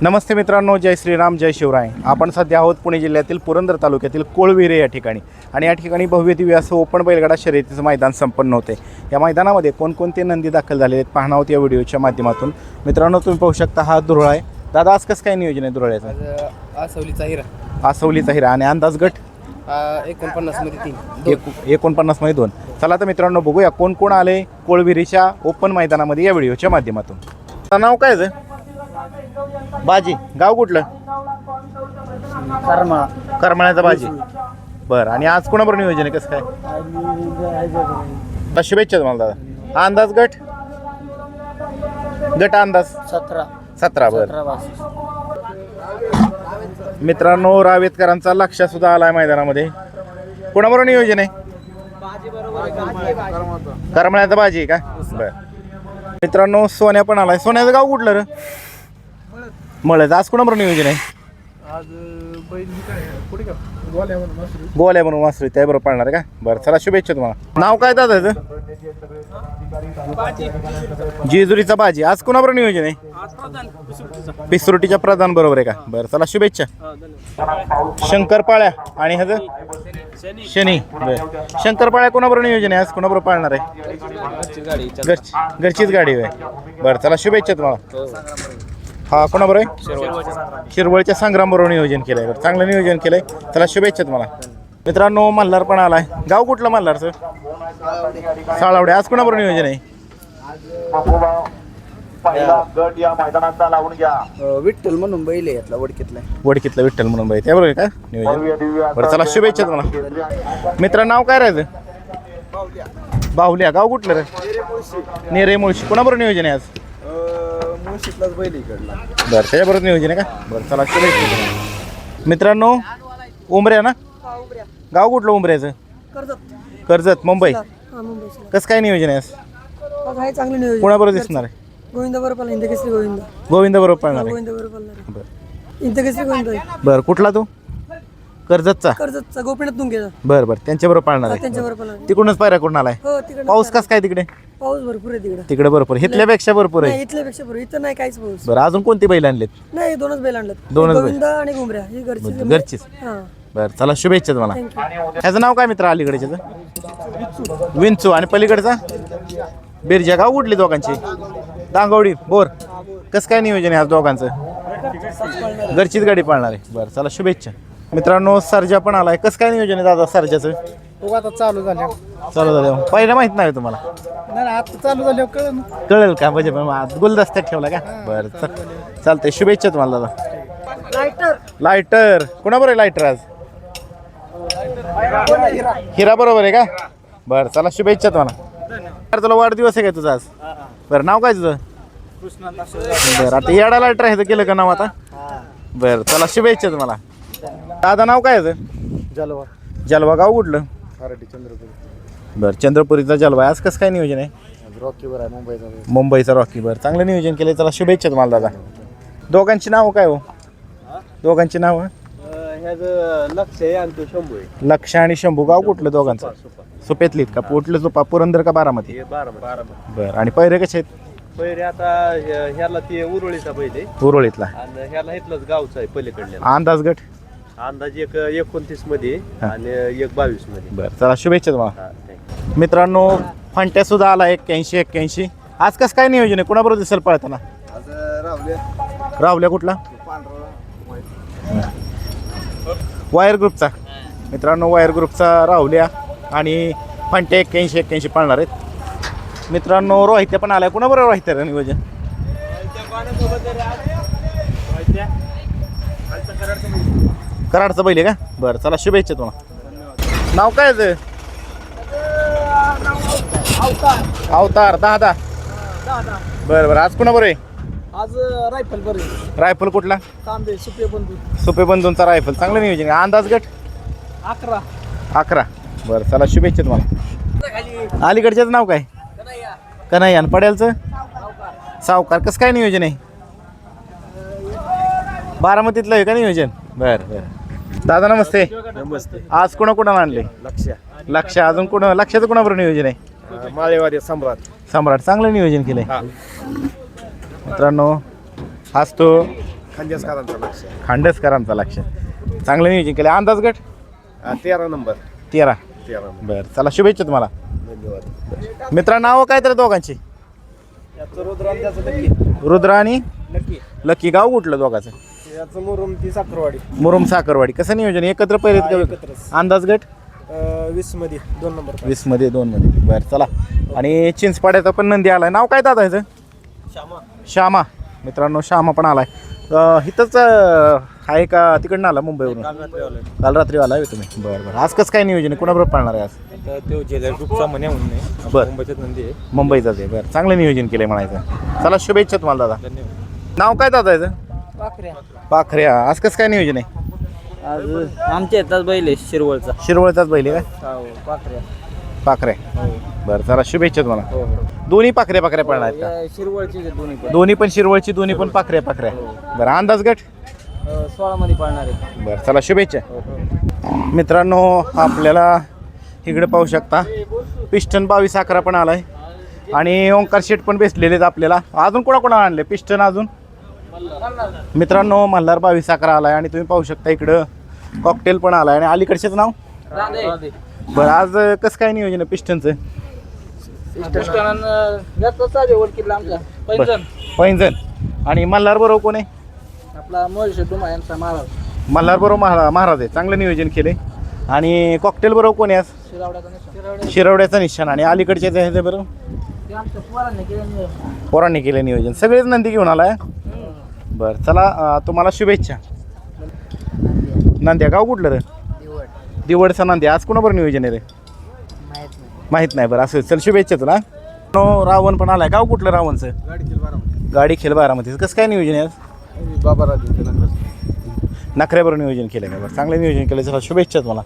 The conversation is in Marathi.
नमस्ते मित्रांनो, जय श्रीराम, जय शिवराय. आपण सध्या आहोत पुणे जिल्ह्यातील पुरंदर तालुक्यातील कोळविरे या ठिकाणी आणि या ठिकाणी भव्य दिव्य असं ओपन बैलगाडा शर्यतीचं मैदान संपन्न होते. या मैदानामध्ये कोणकोणते नंदी दाखल झाले आहेत पाहणार आहोत या व्हिडिओच्या माध्यमातून. मित्रांनो, तुम्ही पाहू शकता हा दुरळा आहे. दादा, आज कसं काय नियोजन आहे दुरळ्याचं? आसवलीचा हिरा आणि अंदाज गट 49 मध्ये 3 49 मध्ये 2. चला तर मित्रांनो, बघूया कोण कोण आले कोळविरीच्या ओपन मैदानामध्ये या व्हिडिओच्या माध्यमातून. नाव काय आहे? बाजी. गाव कुठलं? करमाळ्याचा बाजी. बरं, आणि आज कोणाबरोबर नियोजन आहे कसं काय? शुभेच्छा तुम्हाला दादा. अंदाज गट अंदाज 17. बरं मित्रांनो, रावेतकरांचा लक्ष सुद्धा आलाय मैदानामध्ये. कोणाबरोबर नियोजन आहे? करमाळ्याचा बाजी का? बरं मित्रांनो, सोन्या पण आलाय. सोन्याचं गाव कुठलं रे? मळ्याच. आज कोणाबरोबर नियोजन आहे? आज गोल्या म्हणून वासरू त्याबरोबर पाळणार आहे का? बरं, चला शुभेच्छा तुम्हाला. नाव काय दादा? जेजुरीचा बाजी. आज कोणाबरोबर नियोजन आहे? पिसरुटीच्या प्रधान बरोबर आहे का? बरं, चला शुभेच्छा. शंकरपाळ्या आणि ह्याचं शनी. बरं, शंकरपाळ्या कोणाबरोबर नियोजन आहे? आज कोणाबरोबर पाळणार आहे? घरचीच गाडी आहे. बरं, चला शुभेच्छा तुम्हाला. हा कोणाबरोबर आहे? शिरवळच्या संग्रामबरोबर नियोजन केलं आहे. चांगलं नियोजन केलं आहे. चला शुभेच्छा तुम्हाला. मित्रांनो, मल्हार पण आला आहे. गाव कुठलं मल्हारचं? साळावडे. आज कोणाबरोबर नियोजन आहे? विठ्ठल म्हणून बैल आहे यातला वडकीतला विठ्ठल म्हणून बाई त्याबरोबर आहे का नियोजन? बरं, चला शुभेच्छा तुम्हाला. मित्र, नाव काय राहायचं? बाहुल्या. गाव कुठलं रे? नेरे मुळशी. कोणाबरोबर नियोजन आहे आज? बरं, त्याच्याबरोबर नियोजन आहे का? बरं, चला शुभेच्छा. मित्रांनो, उमऱ्या ना? गाव कुठलं उमऱ्याचं? कर्जत. मुंबई. कसं काय नियोजन आहे आज? चांगलं नियोजन. कोणाबरोबर दिसणार आहे? गोविंद बरोबर इंदकेसरी गोविंद बरोबर पाळणार आहे. बरं इंदकेसरी गोविंद. बरं, कुठला तू? कर्जतचा. गोपीनाथ तुंगेचा. बरं त्यांच्याबरोबर पाळणार आहे. त्यांच्याबरोबर तिकडूनच पायऱ्या कोण आलाय? हो, तिकडे पाऊस कसं काय तिकडे? पाऊस भरपूर आहे तिकडे भरपूर. इथल्यापेक्षा भरपूर आहे. इथल्यापेक्षा भरपूर. इथं नाही काहीच पाऊस. बरं, अजून कोणती बैल आणलेत? नाही, 2च बैल आणलेत. दोनच बैल. गोविंद आणि घुमऱ्या ही घरचीच. हां. बरं, चला शुभेच्छा तुम्हाला. ह्याचं नाव काय मित्र? अलीकडच्याचं विंचू. आणि पलीकडचा बिरजा. गाव कुठली दोघांची? दांगवडी. बोर. कसं काय नियोजन आहे आज दोघांचं? घरचीच गाडी पाळणार आहे. बरं, चला शुभेच्छा. मित्रांनो, सर्जा पण आलाय. कसं काय नियोजन आहे दादा सर्जाचं? आता चालू झालं पहिलं माहित नाही तुम्हाला? नाही, आता चालू झालं कळेल का? म्हणजे गुलदस्त्यात ठेवला का? बरं, चालतंय. शुभेच्छा तुम्हाला दादा. लायटर. कोणाबरोबर आहे लायटर आज? हिरा बरोबर आहे का? बरं, चला शुभेच्छा तुम्हाला. तुला वाढदिवस आहे का तुझा आज? बरं, नाव काय तुझं? बरं, आता येडा लायटर आहे केलं का नाव आता? बरं, चला शुभेच्छा तुम्हाला. दादा, नाव काय आहे? जलवा. गाव कुठलं? बरं, चंद्रपुरीचा जलवा. आज कसं काय नियोजन आहे? मुंबईचा रॉकी. बरं, चांगलं नियोजन केलं. चला शुभेच्छा तुम्हाला दादा. दोघांची नावं काय हो? दोघांची नावं? लक्ष आणि शंभू. गाव कुठलं दोघांचं? सुपेतलीत का? कुठलं सुपा? पुरंदर का बारामती? बरं, आणि पैरे कसे आहेत? पहिले आता ह्याला ते उरुळीचा पहिले उरुळीतला. आणि ह्याला इथलंच गावचा आहे पलीकडल्या. अंदाज गट अंदाज एक 29 मध्ये आणि एक 22 मध्ये. बरं, चला शुभेच्छा तुम्हाला. हा, thank you. मित्रांनो, फंट्या सुद्धा आला 81. आज कसं काय नियोजन आहे? कोणाबरोबर दिसेल पळताना? रावल्या. कुठला? वायर ग्रुपचा. मित्रांनो, वायर ग्रुपचा राहुल्या आणि फंट्या 81 पाळणार आहेत. मित्रांनो, रोहित्या पण आलाय. कोणाबरोबर रोहित्या नियोजन? कराडचं बैल आहे का? बरं, चला शुभेच्छा तुम्हाला. नाव काय आहे? अवतार. 10. बरं, आज कोणाबरोबर आहे? आज रायफल. कुठला? तांबे सुपे बंधूंचा रायफल. चांगलं नियोजन आहे. अंदाज गट 11. बरं, चला शुभेच्छा तुम्हाला. अलीकडच्याच नाव काय? कन्हैया. आणि पड्यालचं? सावकार. कसं काय नियोजन आहे? बारामतीतलं आहे का नियोजन? बरं. दादा नमस्ते. आज कोणाकोणाला आणले? लक्ष. अजून कोण? लक्षाचं कोणाबरोबर नियोजन आहे? माळेवाडी सम्राट. चांगलं नियोजन केलंय मित्रांनो. आज तो खांदेसकरांचं लक्ष खांडेसकरांचा लक्ष. चांगलं नियोजन केलं. अंदाज गट 13 नंबर 13. 13 नंबर. बरं चला शुभेच्छा तुम्हाला. धन्यवाद. मित्रा नाव काय तर दोघांची? याचं रुद्रान त्याचं नक्की रुद्र आणि नक्की लकी. गाव कुठलं दोघाचं? याचं मुरुम ती साखरवाडी मुरुम साखरवाडी. कसं नियोजन एकत्र हा, पहिले? एकत्रच. अंदाज गट 20 मध्ये 2 नंबर 20 मध्ये 2 मध्ये. बरं चला. आणि चिंचपाड्याचा पण नंदी आलाय. नाव काय दादा ह्याचं? श्यामा. श्यामा. मित्रांनो श्यामा पण आलाय. इथंच आहे का तिकडनं आला मुंबईवरून? काल रात्री आलाय तुम्ही. बरं बरं. आज कसं काय नियोजन आहे? कोणाबरोबर पाळणार आहे आज? तो जेलर ग्रुपचा म्हणे म्हणून बरं. मुंबईच्याच नंदी आहे. मुंबईचाच आहे. बरं चांगलं नियोजन केलंय म्हणायचं. चला शुभेच्छा तुम्हाला दादा. धन्यवाद. नाव काय दादा याचं? पाखऱ्या पाखऱ्या. आज कसं काय नियोजन आहे? आज आमच्या येतात बैल आहे शिरवळचा. शिरवळचाच बैल आहे काय? पाखऱ्या. पाखऱ्या. बरं चला शुभेच्छा तुम्हाला. दोन्ही पाखऱ्या पळणार आहेत का? शिरवळची दोन्ही पण दोन्ही पण शिरवळची, दोन्ही पण पाखऱ्या. बरं अंदाज गट 16 मध्ये पाळणार आहे. बरं चला शुभेच्छा. मित्रांनो आपल्याला इकडे पाहू शकता पिस्टन 22-11 पण आलाय आणि ओंकार शेट पण बेसलेले आहेत आपल्याला. अजून कोणा आणले पिस्टन? अजून मित्रांनो मल्हार 22-11 आलाय आणि तुम्ही पाहू शकता इकडं कॉकटेल पण आलाय आणि अलीकडचेच नाव. बरं आज कसं काय नियोजन आहे पिस्टनचं? पैंजण. आणि मल्हार बरोबर कोण आहे? आपला मोहिश तुम्हा यांचा महाराज मल्हार बरोबर महाराज आहे. चांगलं नियोजन केले. आणि कॉकटेल बरोबर कोण आहे आज? शिरावड्याचा शिरवड्याचा निशाण. आणि अलीकडचे ह्याच्या बरोबर आमच्या पोरांनी केलं. पोरांनी केलं नियोजन. सगळेच नंदी घेऊन आलाय. बरं चला तुम्हाला शुभेच्छा. नांद्या गाव कुठलं रे? दिवडचा नांद्या. आज कोणाबरोबर नियोजन आहे रे? माहीत नाही. बरं असं चल शुभेच्छा तुला. रावण पण आलाय. गाव कुठलं रावणचं? गाडी खेळ बारामती. कसं काय नियोजन आहे आज? बाबा नखऱ्याबरोबर नियोजन केलं का? बरं चांगलं नियोजन केलं. चला शुभेच्छा तुम्हाला.